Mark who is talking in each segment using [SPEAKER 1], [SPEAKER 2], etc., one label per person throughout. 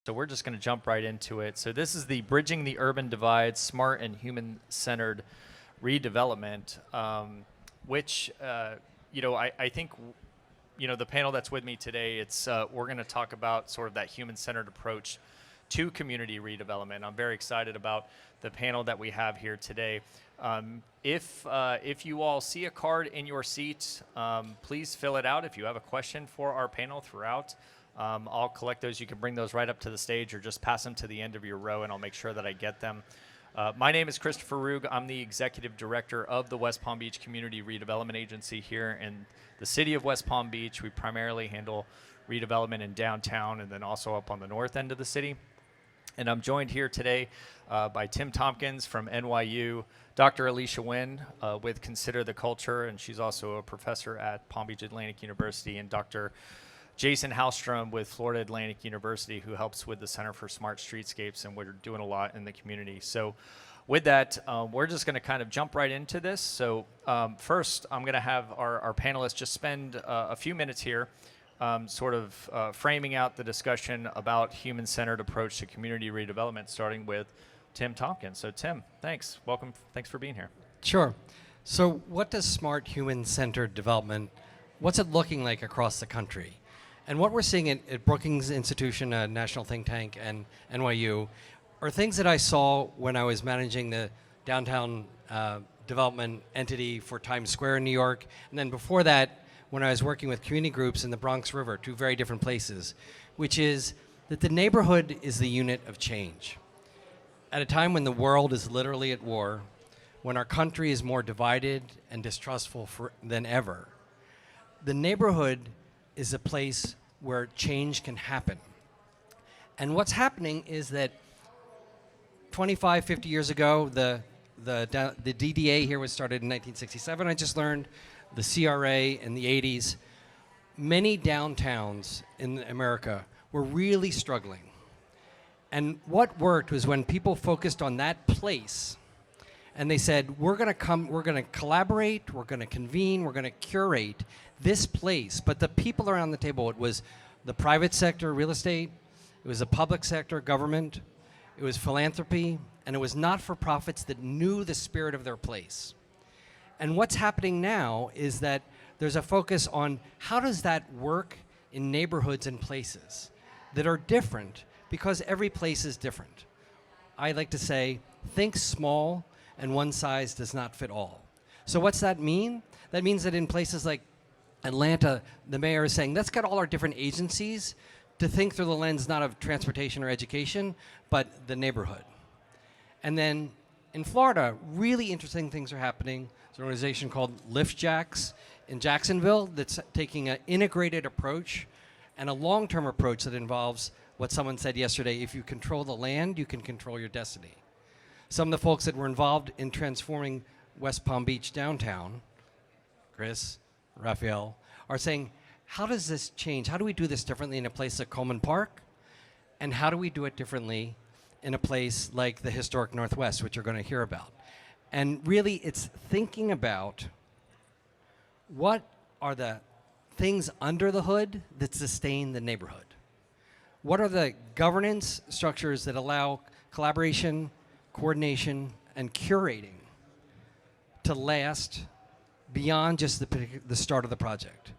[SPEAKER 1] So we're just going to jump right into it. So this is the Bridging the Urban Divide, Smart and Human-Centered Redevelopment, which, I think, the panel that's with me today, we're going to talk about sort of that human-centered approach to community redevelopment. I'm very excited about the panel that we have here today. If you all see a card in your seat, please fill it out. If you have a question for our panel throughout, I'll collect those. You can bring those right up to the stage or just pass them to the end of your row, and I'll make sure that I get them. My name is Christopher Roog. I'm the Executive Director of the West Palm Beach Community Redevelopment Agency here in the city of West Palm Beach. We primarily handle redevelopment in downtown and then also up on the north end of the city. And I'm joined here today by Tim Tompkins from NYU, Dr. Alisha Winn with Consider the Culture, and she's also a professor at Palm Beach Atlantic University, and Dr. Jason Hallstrom with Florida Atlantic University, who helps with the Center for Smart Streetscapes, and we're doing a lot in the community. So with that, we're just going to kind of jump right into this. So first, I'm going to have our panelists just spend a few minutes here framing out the discussion about human-centered approach to community redevelopment, starting with Tim Tompkins. So Tim, thanks. Welcome. Thanks for being here.
[SPEAKER 2] Sure. So what does smart human-centered development, what's it looking like across the country? And what we're seeing at Brookings Institution, a national think tank, and NYU are things that I saw when I was managing the downtown development entity for Times Square in New York. And then before that, when I was working with community groups in the Bronx River, two very different places, which is that the neighborhood is the unit of change. At a time when the world is literally at war, when our country is more divided and distrustful than ever, the neighborhood is a place where change can happen. And what's happening is that 25, 50 years ago, the DDA here was started in 1967, I just learned, the CRA in the 80s. Many downtowns in America were really struggling. And what worked was when people focused on that place and they said, we're going to collaborate, we're going to convene, we're going to curate this place. But the people around the table, it was the private sector, real estate, it was the public sector, government, it was philanthropy, and it was not-for-profits that knew the spirit of their place. And what's happening now is that there's a focus on how does that work in neighborhoods and places that are different, because every place is different. I like to say, think small, and one size does not fit all. So what's that mean? That means that in places like Atlanta, the mayor is saying, let's get all our different agencies to think through the lens not of transportation or education, but the neighborhood. And then in Florida, really interesting things are happening. There's an organization called LiftJacks in Jacksonville that's taking an integrated approach and a long-term approach that involves what someone said yesterday: if you control the land, you can control your destiny. Some of the folks that were involved in transforming West Palm Beach downtown, Chris, Raphael, are saying, how does this change? How do we do this differently in a place like Coleman Park? And how do we do it differently in a place like the historic Northwest, which you're going to hear about? And really, it's thinking about what are the things under the hood that sustain the neighborhood? What are the governance structures that allow collaboration, coordination, and curating to last beyond just the start of the project?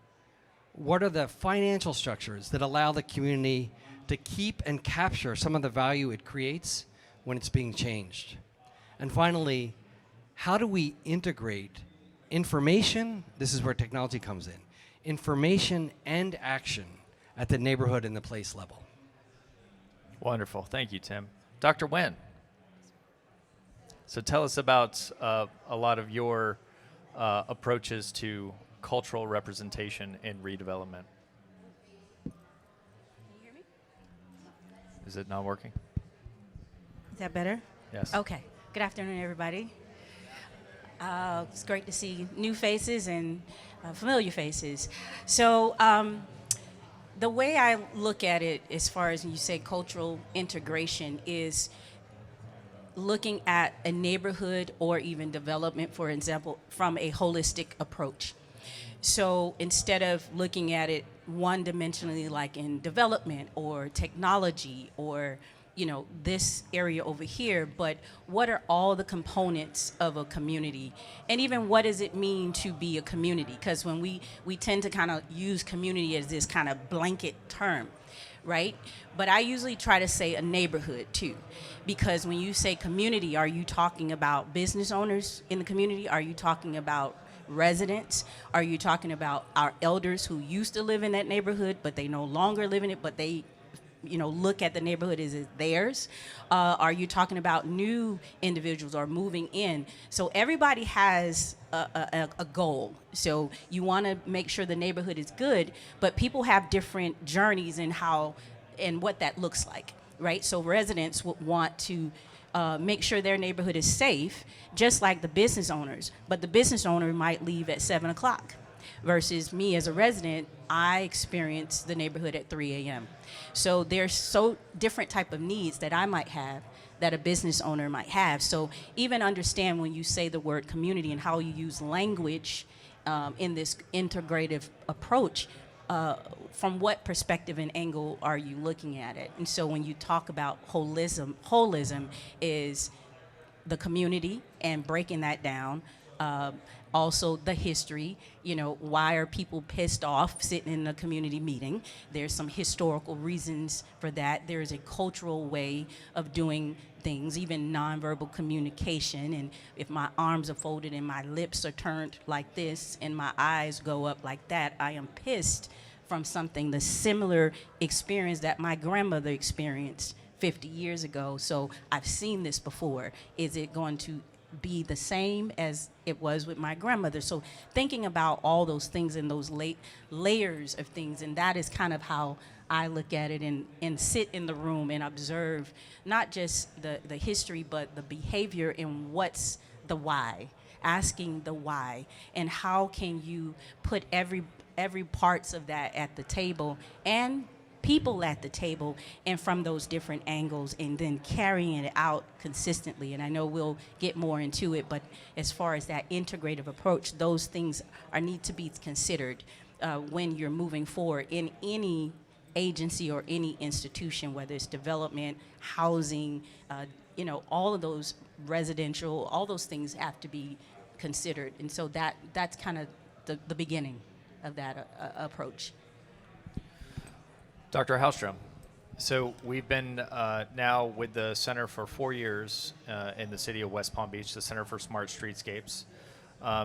[SPEAKER 2] What are the financial structures that allow the community to keep and capture some of the value it creates when it's being changed? And finally, how do we integrate information? This is where technology comes in. Information and action at the neighborhood and the place level.
[SPEAKER 1] Wonderful. Thank you, Tim. Dr. Winn. So tell us about a lot of your approaches to cultural representation in redevelopment.
[SPEAKER 3] Can you hear me?
[SPEAKER 1] Is it not working?
[SPEAKER 3] Is that better?
[SPEAKER 1] Yes.
[SPEAKER 3] Okay. Good afternoon, everybody. It's great to see new faces and familiar faces. So the way I look at it, as far as you say cultural integration, is looking at a neighborhood or even development, for example, from a holistic approach. So instead of looking at it one-dimensionally like in development or technology or this area over here, but what are all the components of a community, and even what does it mean to be a community? Because when we tend to kind of use community as this kind of blanket term, right? But I usually try to say a neighborhood too, because when you say community, are you talking about business owners in the community? Are you talking about residents? Are you talking about our elders who used to live in that neighborhood, but they no longer live in it, but they look at the neighborhood as it's theirs? Are you talking about new individuals or moving in? So everybody has a goal. So you want to make sure the neighborhood is good, but people have different journeys in how and what that looks like, right? So residents would want to make sure their neighborhood is safe, just like the business owners. But the business owner might leave at 7 o'clock. Versus me as a resident, I experience the neighborhood at 3 a.m. So there's so different type of needs that I might have that a business owner might have. So even understand when you say the word community and how you use language in this integrative approach, from what perspective and angle are you looking at it? And so when you talk about holism is the community and breaking that down. Also the history, why are people pissed off sitting in a community meeting? There's some historical reasons for that. There's a cultural way of doing things, even nonverbal communication. And if my arms are folded and my lips are turned like this and my eyes go up like that, I am pissed from something, the similar experience that my grandmother experienced 50 years ago. So I've seen this before. Is it going to be the same as it was with my grandmother? So thinking about all those things and those layers of things, and that is kind of how I look at it and sit in the room and observe not just the history, but the behavior and what's the why, asking the why, and how can you put every parts of that at the table and people at the table, and from those different angles, and then carrying it out consistently. And I know we'll get more into it, but as far as that integrative approach, those things need to be considered when you're moving forward in any agency or any institution, whether it's development, housing, all of those residential, all those things have to be considered. And so that's kind of the beginning of that approach.
[SPEAKER 1] Dr. Hallstrom, so we've been now with the Center for 4 years in the city of West Palm Beach, the Center for Smart Streetscapes.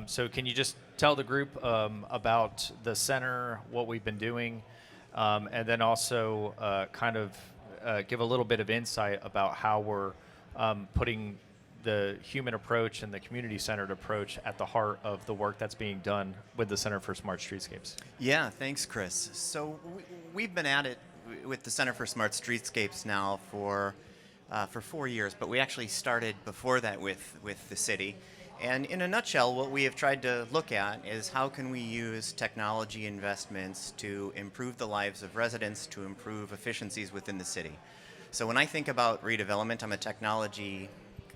[SPEAKER 1] So can you just tell the group about the center, what we've been doing, and then also give a little bit of insight about how we're putting the human approach and the community-centered approach at the heart of the work that's being done with the Center for Smart Streetscapes.
[SPEAKER 4] Yeah, thanks, Chris. So we've been at it with the Center for Smart Streetscapes now for 4 years, but we actually started before that with the city. And in a nutshell, what we have tried to look at is how can we use technology investments to improve the lives of residents, to improve efficiencies within the city. So when I think about redevelopment, I'm a technology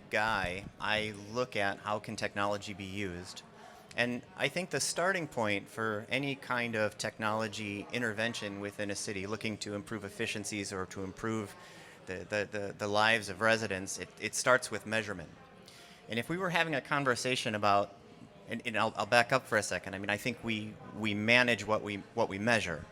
[SPEAKER 4] guy. I look at how can technology be used. And I think the starting point for any kind of technology intervention within a city looking to improve efficiencies or to improve the lives of residents, it starts with measurement. And if we were having a conversation about, and I'll back up for a second, I think we manage what we measure.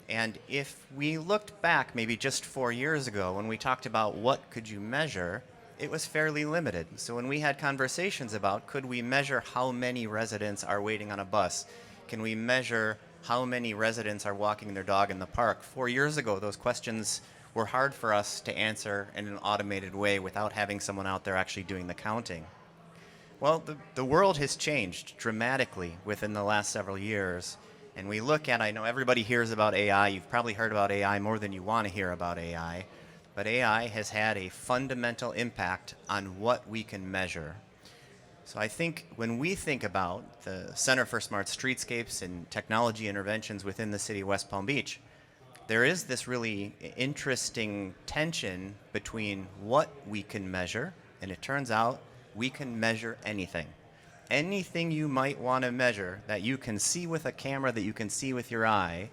[SPEAKER 4] And if we looked back maybe just 4 years ago when we talked about what could you measure, it was fairly limited. So when we had conversations about could we measure how many residents are waiting on a bus, can we measure how many residents are walking their dog in the park, 4 years ago those questions were hard for us to answer in an automated way without having someone out there actually doing the counting. Well, the world has changed dramatically within the last several years. And we look at, I know everybody hears about AI, you've probably heard about AI more than you want to hear about AI, but AI has had a fundamental impact on what we can measure. So I think when we think about the Center for Smart Streetscapes and technology interventions within the city of West Palm Beach, there is this really interesting tension between what we can measure, and it turns out we can measure anything. Anything you might want to measure that you can see with a camera, that you can see with your eye,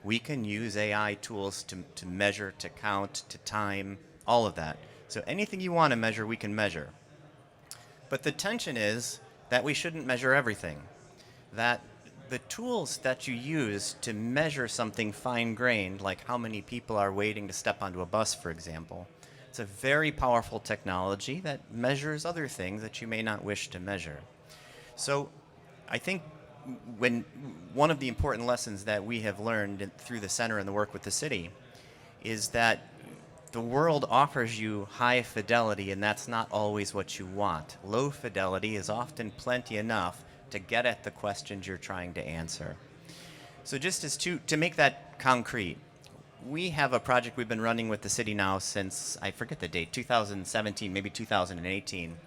[SPEAKER 4] we can use AI tools to measure, to count, to time, all of that. So anything you want to measure, we can measure. But the tension is that we shouldn't measure everything. That the tools that you use to measure something fine-grained, like how many people are waiting to step onto a bus, for example, it's a very powerful technology that measures other things that you may not wish to measure. So I think one of the important lessons that we have learned through the center and the work with the city is that the world offers you high fidelity, and that's not always what you want. Low fidelity is often plenty enough to get at the questions you're trying to answer. So just as to make that concrete, we have a project we've been running with the city now since, I forget the date, 2017, maybe 2018,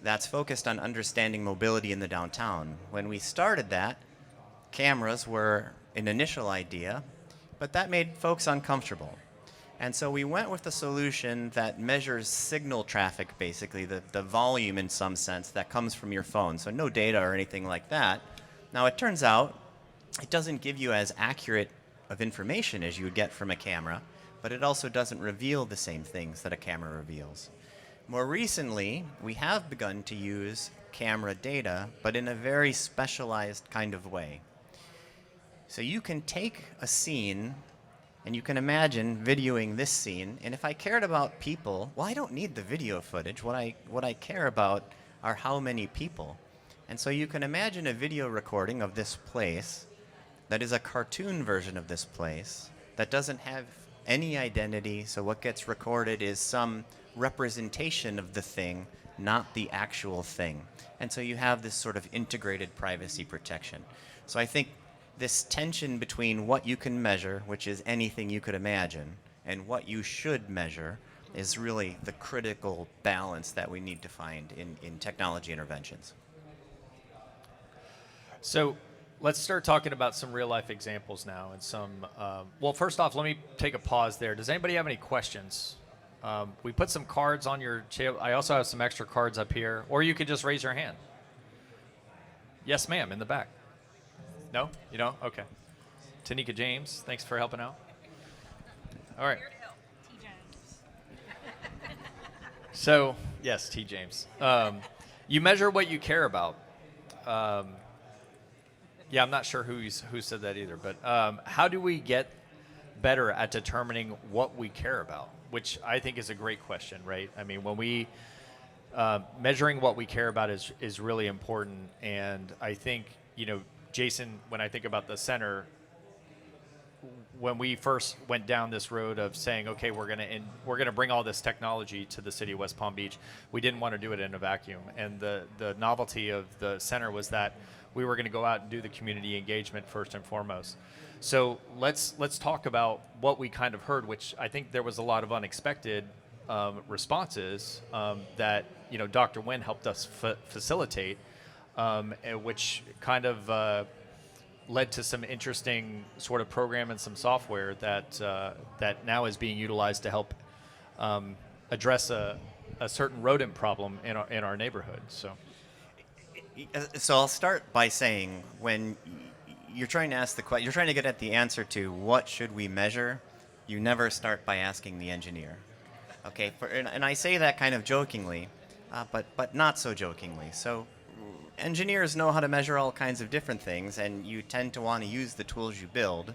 [SPEAKER 4] that's focused on understanding mobility in the downtown. When we started that, cameras were an initial idea, but that made folks uncomfortable. And so we went with a solution that measures signal traffic, basically, the volume in some sense that comes from your phone. So no data or anything like that. Now it turns out it doesn't give you as accurate of information as you would get from a camera, but it also doesn't reveal the same things that a camera reveals. More recently, we have begun to use camera data, but in a very specialized kind of way. So you can take a scene, and you can imagine videoing this scene, and if I cared about people, well, I don't need the video footage. What I care about are how many people. And so you can imagine a video recording of this place that is a cartoon version of this place that doesn't have any identity, so what gets recorded is some representation of the thing, not the actual thing. And so you have this sort of integrated privacy protection. So I think this tension between what you can measure, which is anything you could imagine, and what you should measure is really the critical balance that we need to find in technology interventions.
[SPEAKER 1] So let's start talking about some real life examples now and some, well, first off, let me take a pause there. Does anybody have any questions? We put some cards on your table. I also have some extra cards up here, or you could just raise your hand. Yes, ma'am, in the back. No? You don't? Okay. Tanika James, thanks for helping out. All right.
[SPEAKER 3] Here to help. T. James.
[SPEAKER 1] So, yes, T. James. You measure what you care about. Yeah, I'm not sure who said that either, but how do we get better at determining what we care about? Which I think is a great question, right? I mean, when we measuring what we care about is really important, and I think, you know, Jason, when I think about the center, when we first went down this road of saying, okay, we're gonna bring all this technology to the city of West Palm Beach, we didn't want to do it in a vacuum, and the novelty of the center was that we were going to go out and do the community engagement first and foremost. So let's talk about what we kind of heard, which I think there was a lot of unexpected responses that, you know, Dr. Winn helped us facilitate, which kind of led to some interesting sort of program and some software that now is being utilized to help address a certain rodent problem in our neighborhood.
[SPEAKER 4] So I'll start by saying, when you're trying to ask the question, you're trying to get at the answer to what should we measure, you never start by asking the engineer. Okay, and I say that kind of jokingly, but not so jokingly. So engineers know how to measure all kinds of different things, and you tend to want to use the tools you build.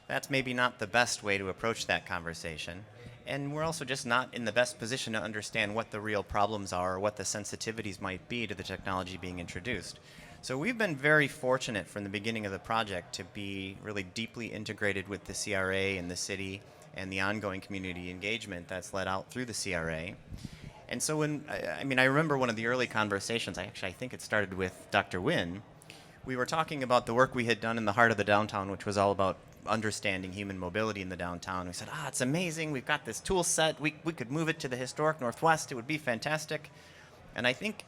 [SPEAKER 4] That's maybe not the best way to approach that conversation. And we're also just not in the best position to understand what the real problems are or what the sensitivities might be to the technology being introduced. So we've been very fortunate from the beginning of the project to be really deeply integrated with the CRA and the city and the ongoing community engagement that's led out through the CRA. And so I remember one of the early conversations, I think it started with Dr. Winn. We were talking about the work we had done in the heart of the downtown, which was all about understanding human mobility in the downtown. We said, it's amazing. We've got this tool set. We could move it to the historic Northwest. It would be fantastic. And I think,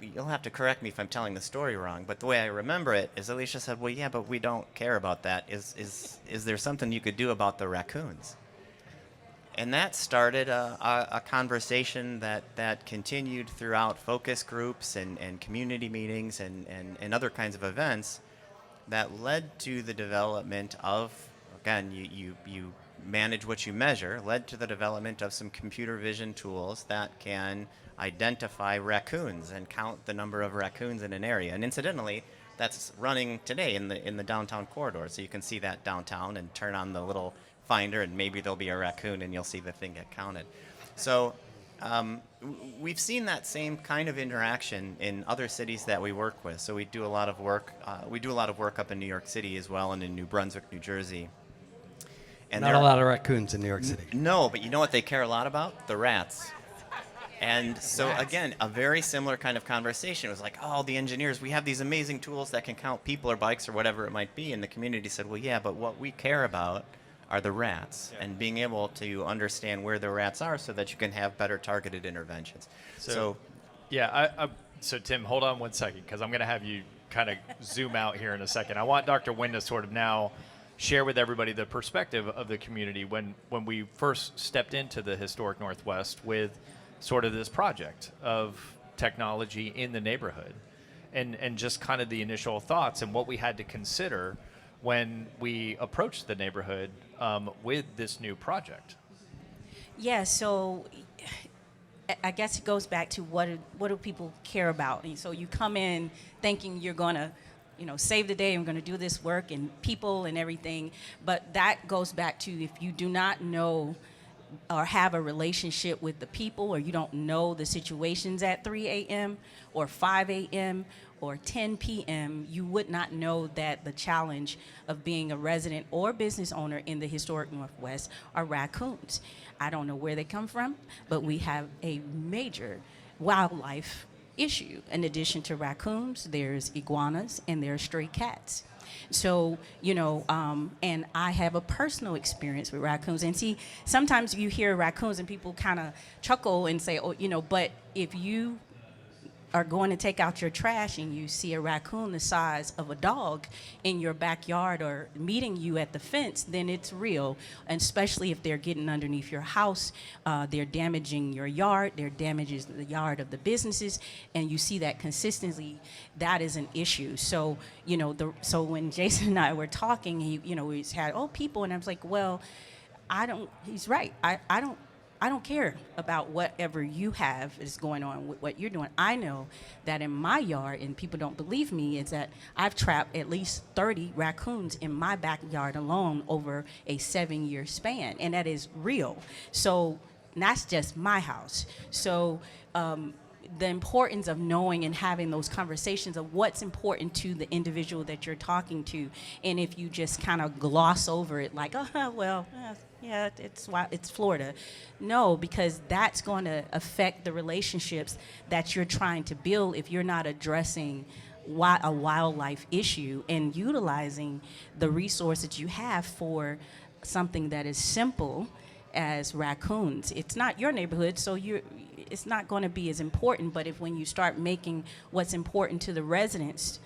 [SPEAKER 4] you'll have to correct me if I'm telling the story wrong, but the way I remember it is Alisha said, well, yeah, but we don't care about that. Is there something you could do about the raccoons? And that started a conversation that continued throughout focus groups and community meetings and other kinds of events that led to the development of again, you manage what you measure, led to the development of some computer vision tools that can identify raccoons and count the number of raccoons in an area. And incidentally, that's running today in the downtown corridor. So you can see that downtown and turn on the little finder, and maybe there'll be a raccoon, and you'll see the thing get counted. So we've seen that same kind of interaction in other cities that we work with. So we do a lot of work. We do a lot of work up in New York City as well, and in New Brunswick, New Jersey. And
[SPEAKER 2] Not a lot of raccoons in New York City.
[SPEAKER 4] No, but you know what they care a lot about? The rats. And so
[SPEAKER 2] Rats.
[SPEAKER 4] again, a very similar kind of conversation. It was like, oh, the engineers, we have these amazing tools that can count people or bikes or whatever it might be. And the community said, well, yeah, but what we care about are the rats, and being able to understand where the rats are so that you can have better targeted interventions. So
[SPEAKER 1] Yeah, so Tim, hold on 1 second, because I'm going to have you kind of zoom out here in a second. I want Dr. Winn to sort of now share with everybody the perspective of the community when we first stepped into the historic Northwest with sort of this project of technology in the neighborhood, and just kind of the initial thoughts and what we had to consider when we approached the neighborhood with this new project.
[SPEAKER 3] Yeah, so I guess it goes back to what do people care about? And so you come in thinking you're going to, save the day, I'm going to do this work and people and everything. But that goes back to if you do not know or have a relationship with the people, or you don't know the situations at 3 a.m. or 5 a.m. or 10 p.m., you would not know that the challenge of being a resident or business owner in the historic Northwest are raccoons. I don't know where they come from, but we have a major wildlife issue. In addition to raccoons, there's iguanas and there's stray cats. So, and I have a personal experience with raccoons. And see, sometimes you hear raccoons and people kind of chuckle and say, but if you are going to take out your trash and you see a raccoon the size of a dog in your backyard or meeting you at the fence, then it's real. And especially if they're getting underneath your house, they're damaging your yard, they're damaging the yard of the businesses, and you see that consistently, that is an issue. So, so when Jason and I were talking, we had, people, and I was like, well, he's right. I don't care about whatever you have is going on with what you're doing. I know that in my yard, and people don't believe me, is that I've trapped at least 30 raccoons in my backyard alone over a 7-year span, and that is real. So that's just my house. So the importance of knowing and having those conversations of what's important to the individual that you're talking to, and if you just kind of gloss over it like, yeah, it's Florida. No, because that's going to affect the relationships that you're trying to build if you're not addressing a wildlife issue and utilizing the resources you have for something that is simple as raccoons. It's not your neighborhood, so it's not going to be as important. But when you start making what's important to the residents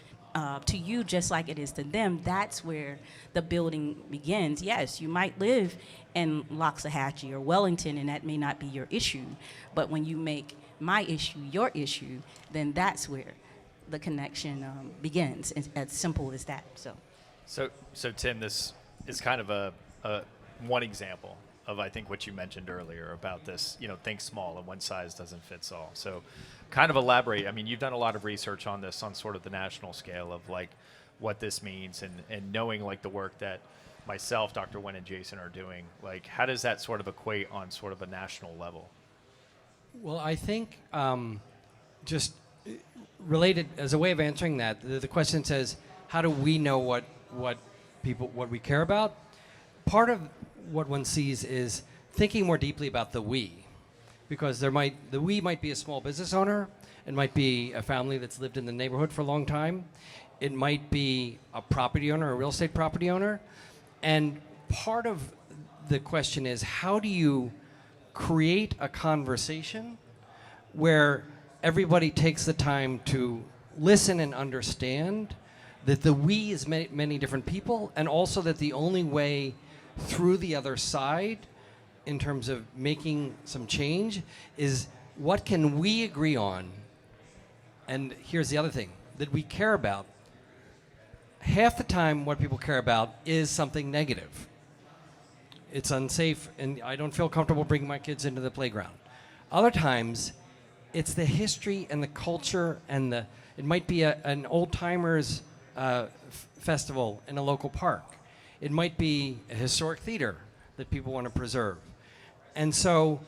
[SPEAKER 3] to you just like it is to them, that's where the building begins. Yes, you might live in Loxahatchee or Wellington, and that may not be your issue. But when you make my issue your issue, then that's where the connection begins. It's as simple as that. So
[SPEAKER 1] Tim, this is kind of a one example of, I think, what you mentioned earlier about this, think small and one size doesn't fit all. So kind of elaborate. I mean, you've done a lot of research on this on sort of the national scale of like what this means, and knowing like the work that myself, Dr. Winn, and Jason are doing. Like, how does that sort of equate on sort of a national level?
[SPEAKER 2] Well, I think just related as a way of answering that, the question says, how do we know what we care about? Part of what one sees is thinking more deeply about the we, because the we might be a small business owner, it might be a family that's lived in the neighborhood for a long time, it might be a property owner, a real estate property owner, and part of the question is, how do you create a conversation where everybody takes the time to listen and understand that the we is many different people, and also that the only way through the other side in terms of making some change is what can we agree on. And here's the other thing that we care about. Half the time what people care about is something negative. it's unsafe and I don't feel comfortable bringing my kids into the playground. Other times, it's the history and the culture and it might be an old timers festival in a local park. It might be a historic theater that people want to preserve. And so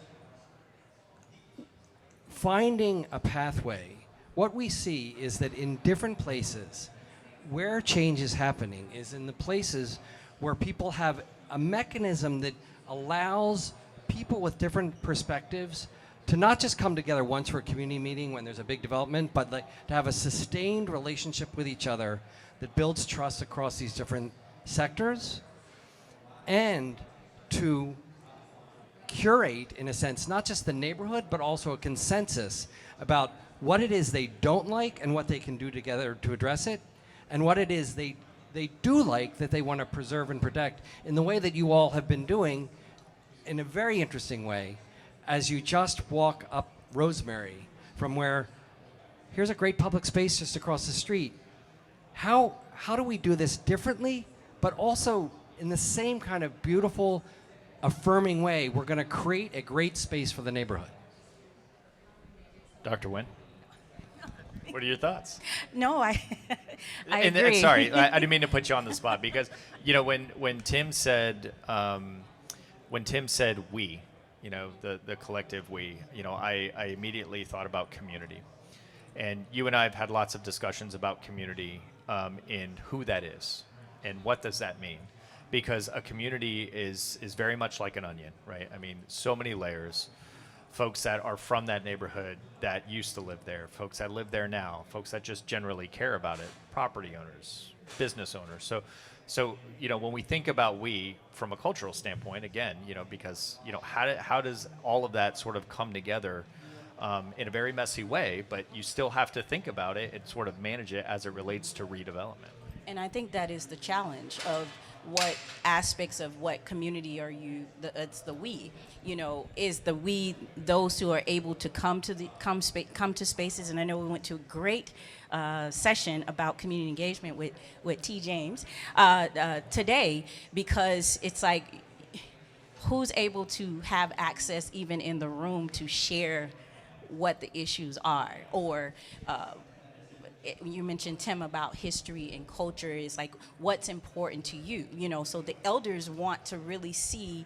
[SPEAKER 2] finding a pathway, what we see is that in different places where change is happening is in the places where people have a mechanism that allows people with different perspectives to not just come together once for a community meeting when there's a big development, but to have a sustained relationship with each other that builds trust across these different sectors, and to curate, in a sense, not just the neighborhood, but also a consensus about what it is they don't like and what they can do together to address it, and what it is they do like that they want to preserve and protect in the way that you all have been doing in a very interesting way as you just walk up Rosemary from where here's a great public space just across the street. How do we do this differently, but also in the same kind of beautiful, affirming way? We're going to create a great space for the neighborhood.
[SPEAKER 1] Dr. Winn, what are your thoughts?
[SPEAKER 3] No, I
[SPEAKER 1] And
[SPEAKER 3] agree.
[SPEAKER 1] sorry, I didn't mean to put you on the spot because, you know, when Tim said we, you know, the collective we, you know, I immediately thought about community. And you and I have had lots of discussions about community in who that is and what does that mean. Because a community is very much like an onion, right? I mean, so many layers. Folks that are from that neighborhood that used to live there, folks that live there now, folks that just generally care about it, property owners, business owners. So you know, when we think about we from a cultural standpoint, again, you know, because you know, how does all of that sort of come together in a very messy way? But you still have to think about it and sort of manage it as it relates to redevelopment.
[SPEAKER 3] And I think that is the challenge of what aspects of what community are you, it's the we, you know, is the we those who are able to come to spaces. And I know we went to a great session about community engagement with T. James today, because it's like, who's able to have access even in the room to share what the issues are, or you mentioned, Tim, about history and culture is like what's important to you, you know. So the elders want to really see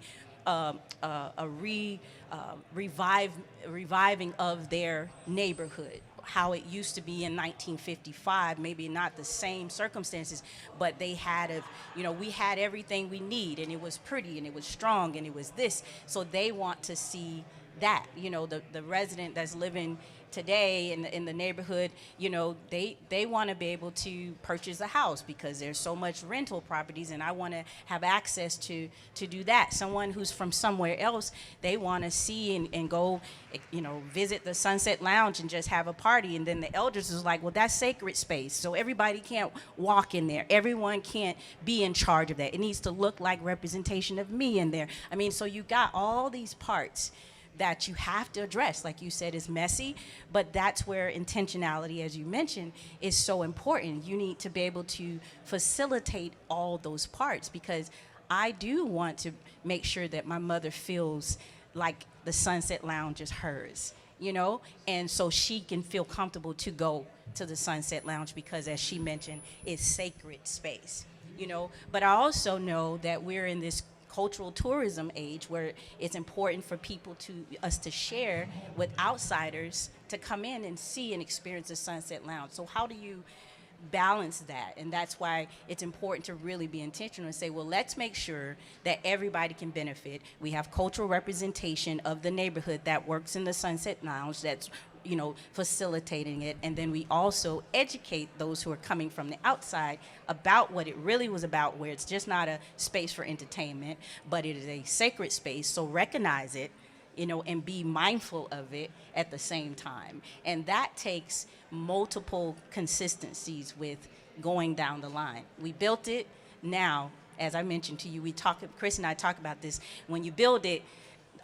[SPEAKER 3] reviving of their neighborhood, how it used to be in 1955, maybe not the same circumstances, but they had we had everything we need, and it was pretty, and it was strong, and it was this. So they want to see that, you know, the resident that's living today in the neighborhood, you know, they want to be able to purchase a house because there's so much rental properties, and I want to have access to do that. Someone who's from somewhere else, they want to see and go, you know, visit the Sunset Lounge and just have a party. And then the elders is like, well, that's sacred space, so everybody can't walk in there. Everyone can't be in charge of that. It needs to look like representation of me in there. I mean, so you got all these parts that you have to address. Like you said, is messy, but that's where intentionality, as you mentioned, is so important. You need to be able to facilitate all those parts, because I do want to make sure that my mother feels like the Sunset Lounge is hers, you know, and so she can feel comfortable to go to the Sunset Lounge because, as she mentioned, it's sacred space, you know. But I also know that we're in this cultural tourism age where it's important for people us to share with outsiders to come in and see and experience the Sunset Lounge. So how do you balance that? And that's why it's important to really be intentional and say, well, let's make sure that everybody can benefit. We have cultural representation of the neighborhood that works in the Sunset Lounge, that's, you know, facilitating it. And then we also educate those who are coming from the outside about what it really was about, where it's just not a space for entertainment, but it is a sacred space. So recognize it, you know, and be mindful of it at the same time. And that takes multiple consistencies with going down the line. We built it. Now, as I mentioned to you, Chris and I talk about this. When you build it,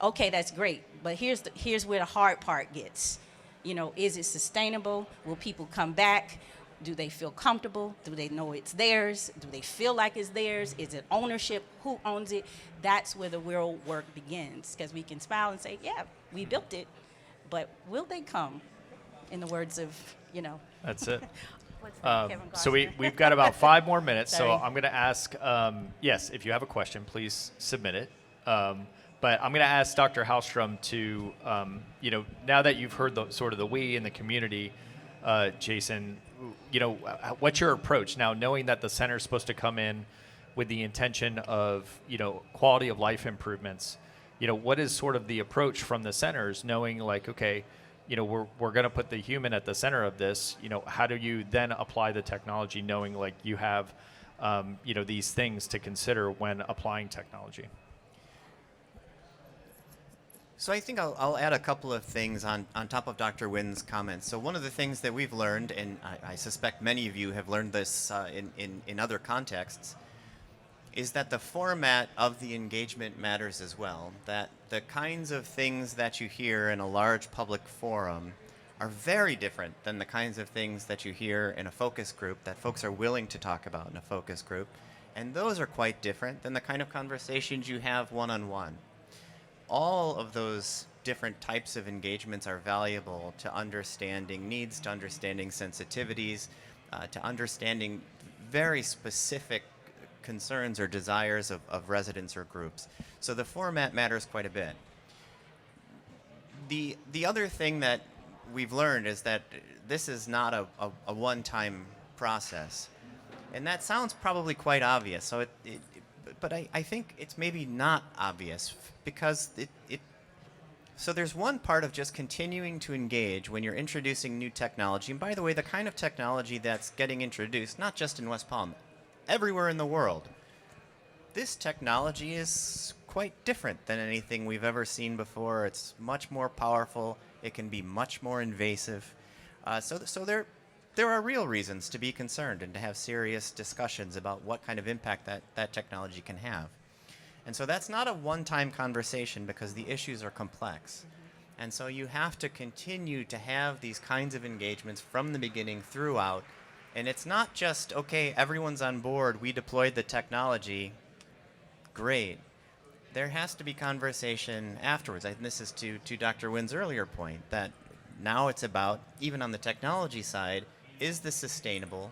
[SPEAKER 3] okay, that's great, but here's where the hard part gets. You know, is it sustainable? Will people come back? Do they feel comfortable? Do they know it's theirs? Do they feel like it's theirs? Is it ownership? Who owns it? That's where the real work begins, because we can smile and say, yeah, we built it, but will they come? In the words of,
[SPEAKER 1] That's it.
[SPEAKER 3] what's that, Kevin
[SPEAKER 1] So
[SPEAKER 3] Costner?
[SPEAKER 1] we've got about 5 more minutes. So
[SPEAKER 3] Sorry.
[SPEAKER 1] I'm going to ask, yes, if you have a question, please submit it. But I'm going to ask Dr. Hallstrom to, now that you've heard sort of the we in the community, Jason, what's your approach now, knowing that the center is supposed to come in with the intention of, quality of life improvements? What is sort of the approach from the centers, knowing like, okay, we're going to put the human at the center of this. How do you then apply the technology, knowing like you have, these things to consider when applying technology?
[SPEAKER 4] So I think I'll add a couple of things on top of Dr. Winn's comments. So one of the things that we've learned, and I suspect many of you have learned this in other contexts, is that the format of the engagement matters as well. That the kinds of things that you hear in a large public forum are very different than the kinds of things that you hear in a focus group that folks are willing to talk about in a focus group. And those are quite different than the kind of conversations you have one-on-one. All of those different types of engagements are valuable to understanding needs, to understanding sensitivities, to understanding very specific concerns or desires of residents or groups. So the format matters quite a bit. The other thing that we've learned is that this is not a one-time process. And that sounds probably quite obvious. So but I think it's maybe not obvious, because so there's one part of just continuing to engage when you're introducing new technology. And by the way, the kind of technology that's getting introduced, not just in West Palm, everywhere in the world, this technology is quite different than anything we've ever seen before. It's much more powerful. It can be much more invasive. So there are real reasons to be concerned and to have serious discussions about what kind of impact that technology can have. And so that's not a one-time conversation, because the issues are complex. And so you have to continue to have these kinds of engagements from the beginning throughout. And it's not just, okay, everyone's on board, we deployed the technology, great. There has to be conversation afterwards. And this is to Dr. Winn's earlier point, that now it's about, even on the technology side, is this sustainable?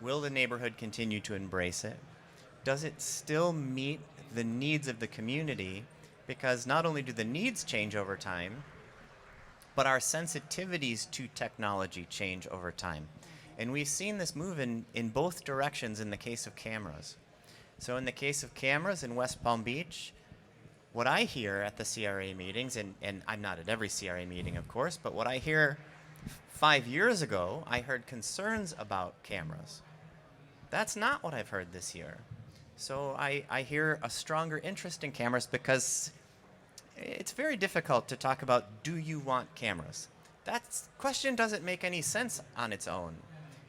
[SPEAKER 4] Will the neighborhood continue to embrace it? Does it still meet the needs of the community? Because not only do the needs change over time, but our sensitivities to technology change over time. And we've seen this move in both directions in the case of cameras. So in the case of cameras in West Palm Beach, what I hear at the CRA meetings, and I'm not at every CRA meeting, of course, but what I hear 5 years ago, I heard concerns about cameras. That's not what I've heard this year. So I hear a stronger interest in cameras, because it's very difficult to talk about, do you want cameras? That question doesn't make any sense on its own.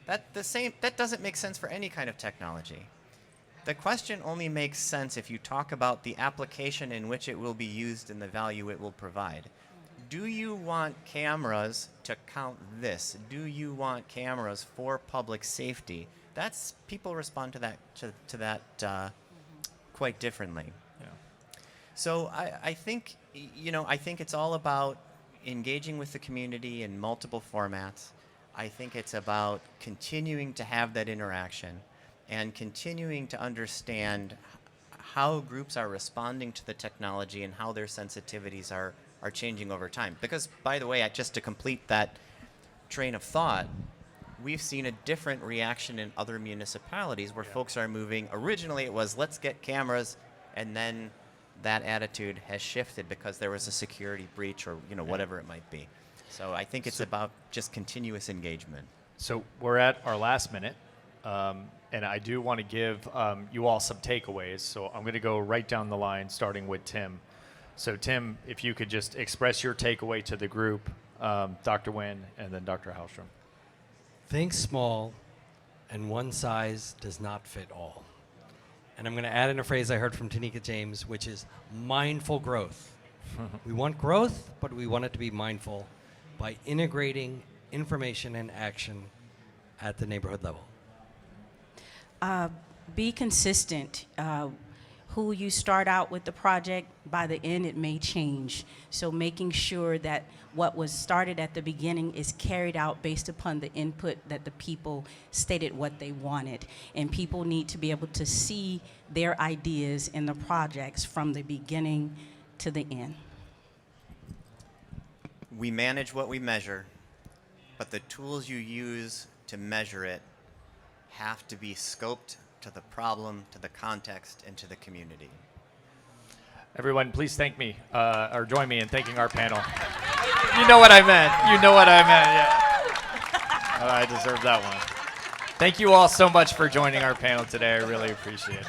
[SPEAKER 4] That doesn't make sense for any kind of technology. The question only makes sense if you talk about the application in which it will be used and the value it will provide. Do you want cameras to count this? Do you want cameras for public safety? People respond to that quite differently.
[SPEAKER 1] Yeah.
[SPEAKER 4] So I think it's all about engaging with the community in multiple formats. I think it's about continuing to have that interaction and continuing to understand how groups are responding to the technology and how their sensitivities are changing over time. Because, by the way, just to complete that train of thought, we've seen a different reaction in other municipalities where folks are moving. Originally, it was, let's get cameras, and then that attitude has shifted because there was a security breach or whatever it might be. So I think it's about just continuous engagement.
[SPEAKER 1] So we're at our last minute, and I do want to give you all some takeaways. So I'm going to go right down the line, starting with Tim. So Tim, if you could just express your takeaway to the group, Dr. Winn, and then Dr. Hallstrom.
[SPEAKER 2] Think small, and one size does not fit all. And I'm going to add in a phrase I heard from Tanika James, which is mindful growth. We want growth, but we want it to be mindful by integrating information and action at the neighborhood level?
[SPEAKER 3] Be consistent. Who you start out with the project, by the end it may change. So making sure that what was started at the beginning is carried out based upon the input that the people stated what they wanted. And people need to be able to see their ideas in the projects from the beginning to the end.
[SPEAKER 4] We manage what we measure, but the tools you use to measure it have to be scoped to the problem, to the context, and to the community.
[SPEAKER 1] Everyone, please thank me, or join me in thanking our panel. You know what I meant. You know what I meant, yeah. Oh, I deserve that one. Thank you all so much for joining our panel today. I really appreciate it.